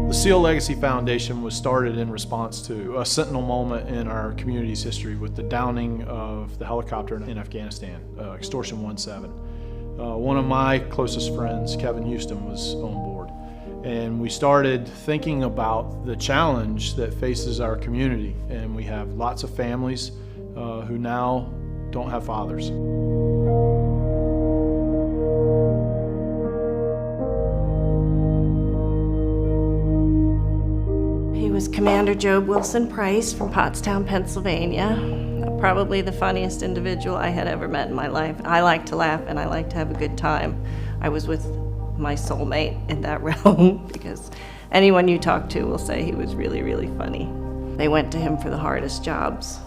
The SEAL Legacy Foundation was started in response to a sentinel moment in our community's history with the downing of the helicopter in Afghanistan, Extortion 17. One of my closest friends, Kevin Houston, was on board. And we started thinking about the challenge that faces our community. And we have lots of families who now don't have fathers. He was Commander Job Wilson Price from Pottstown, Pennsylvania. Probably the funniest individual I had ever met in my life. I like to laugh and I like to have a good time. I was with my soulmate in that realm because anyone you talk to will say he was really, really funny. They went to him for the hardest jobs,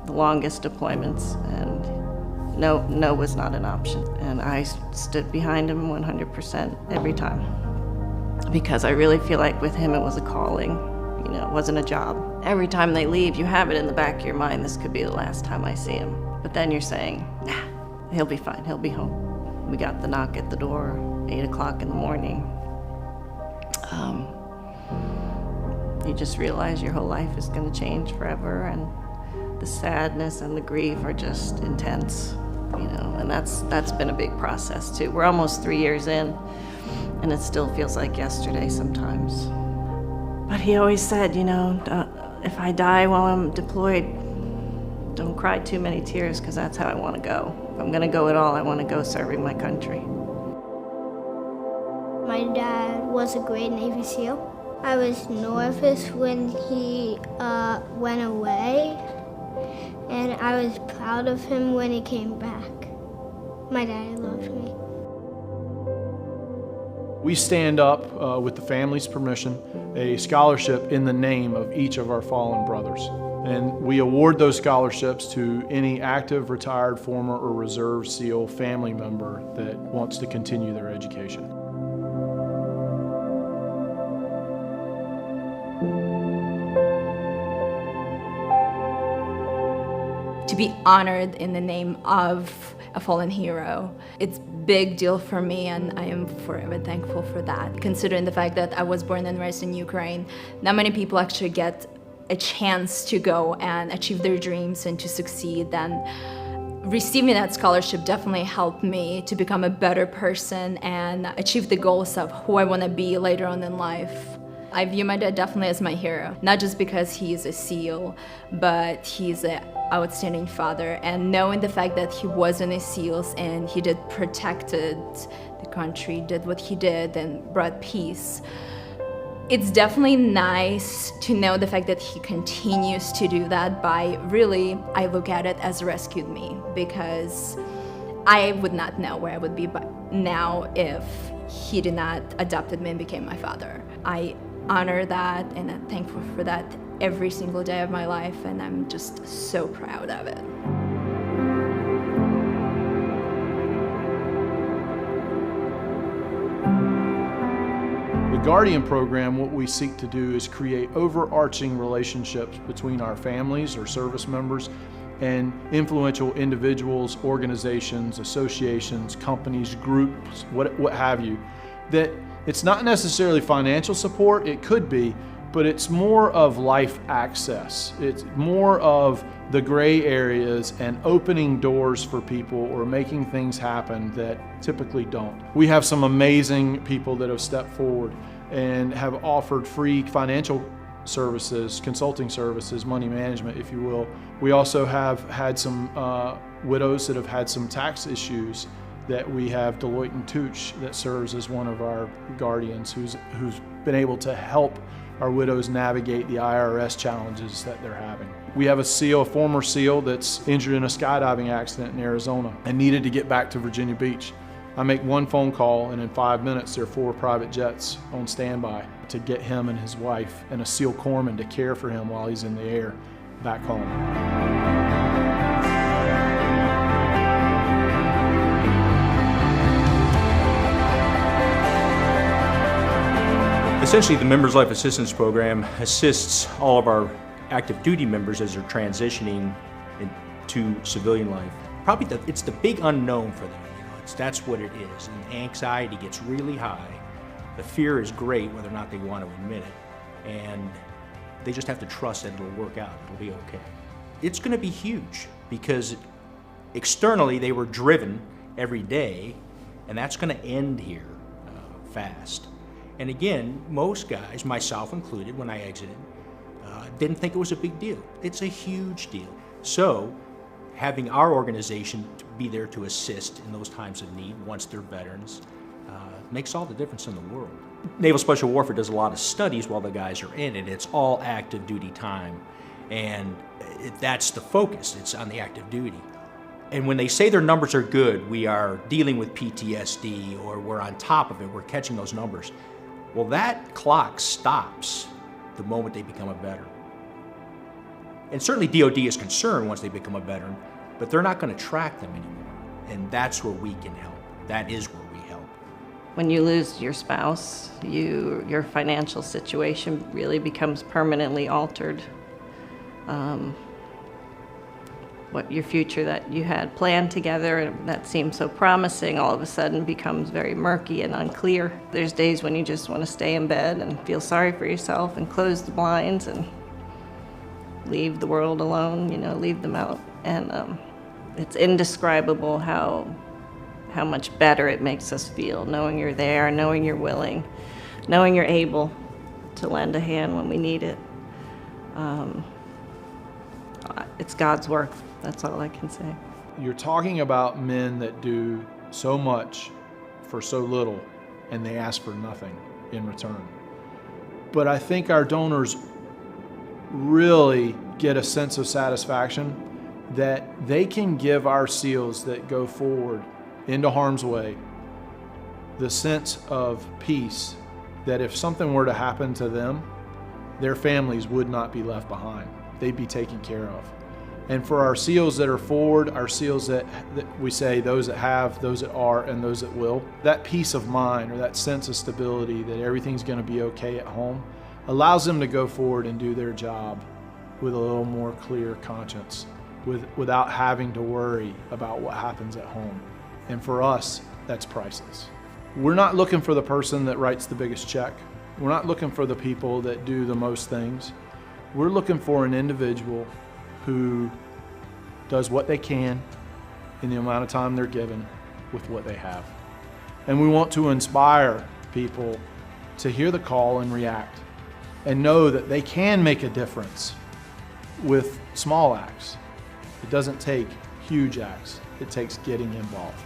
the longest deployments, and no was not an option. And I stood behind him 100% every time because I really feel like with him it was a calling. You know, it wasn't a job. Every time they leave, you have it in the back of your mind, this could be the last time I see him. But then you're saying, nah, he'll be fine, he'll be home. We got the knock at the door, 8 o'clock in the morning. You just realize your whole life is gonna change forever, and the sadness and the grief are just intense, you know, and that's been a big process too. We're almost 3 years in, and it still feels like yesterday sometimes. But he always said, you know, if I die while I'm deployed, don't cry too many tears, because that's how I want to go. If I'm going to go at all, I want to go serving my country. My dad was a great Navy SEAL. I was nervous when he went away, and I was proud of him when he came back. My daddy loved me. We stand up, with the family's permission, a scholarship in the name of each of our fallen brothers. And we award those scholarships to any active, retired, former, or reserve SEAL family member that wants to continue their education. To be honored in the name of a fallen hero, it's a big deal for me, and I am forever thankful for that. Considering the fact that I was born and raised in Ukraine, not many people actually get a chance to go and achieve their dreams and to succeed. And receiving that scholarship definitely helped me to become a better person and achieve the goals of who I want to be later on in life. I view my dad definitely as my hero, not just because he is a SEAL, but he's an outstanding father. And knowing the fact that he was in the SEALs and he did protected the country, did what he did and brought peace, it's definitely nice to know the fact that he continues to do that by really, I look at it as rescued me, because I would not know where I would be now if he did not adopted me and became my father. I honor that and I'm thankful for that every single day of my life, and I'm just so proud of it. The Guardian program, what we seek to do is create overarching relationships between our families or service members and influential individuals, organizations, associations, companies, groups, what have you, that it's not necessarily financial support, it could be, but it's more of life access. It's more of the gray areas and opening doors for people or making things happen that typically don't. We have some amazing people that have stepped forward and have offered free financial services, consulting services, money management, if you will. We also have had some widows that have had some tax issues that we have Deloitte & Touche that serves as one of our guardians who's been able to help our widows navigate the IRS challenges that they're having. We have a SEAL, a former SEAL that's injured in a skydiving accident in Arizona and needed to get back to Virginia Beach. I make one phone call and in 5 minutes there are 4 private jets on standby to get him and his wife and a SEAL corpsman to care for him while he's in the air back home. Essentially, the Members Life Assistance Program assists all of our active duty members as they're transitioning into civilian life. Probably it's the big unknown for them. That's what it is. And anxiety gets really high. The fear is great, whether or not they want to admit it. And they just have to trust that it'll work out. It'll be okay. It's going to be huge because externally they were driven every day, and that's going to end here fast. And again, most guys, myself included, when I exited, didn't think it was a big deal. It's a huge deal. So having our organization to be there to assist in those times of need once they're veterans makes all the difference in the world. Naval Special Warfare does a lot of studies while the guys are in it. It's all active duty time, and that's the focus. It's on the active duty. And when they say their numbers are good, we are dealing with PTSD, or we're on top of it, we're catching those numbers. Well, that clock stops the moment they become a veteran. And certainly DOD is concerned once they become a veteran, but they're not going to track them anymore. And that's where we can help. That is where we help. When you lose your spouse, your financial situation really becomes permanently altered. What your future that you had planned together and that seemed so promising all of a sudden becomes very murky and unclear. There's days when you just want to stay in bed and feel sorry for yourself and close the blinds and leave the world alone, leave them out. And it's indescribable how much better it makes us feel, knowing you're there, knowing you're willing, knowing you're able to lend a hand when we need it. It's God's work. That's all I can say. You're talking about men that do so much for so little, and they ask for nothing in return. But I think our donors really get a sense of satisfaction that they can give our SEALs that go forward into harm's way the sense of peace that if something were to happen to them, their families would not be left behind. They'd be taken care of. And for our SEALs that are forward, our SEALs that we say, those that have, those that are, and those that will, that peace of mind or that sense of stability that everything's going to be okay at home allows them to go forward and do their job with a little more clear conscience, without having to worry about what happens at home. And for us, that's priceless. We're not looking for the person that writes the biggest check. We're not looking for the people that do the most things. We're looking for an individual who does what they can in the amount of time they're given with what they have. And we want to inspire people to hear the call and react and know that they can make a difference with small acts. It doesn't take huge acts. It takes getting involved.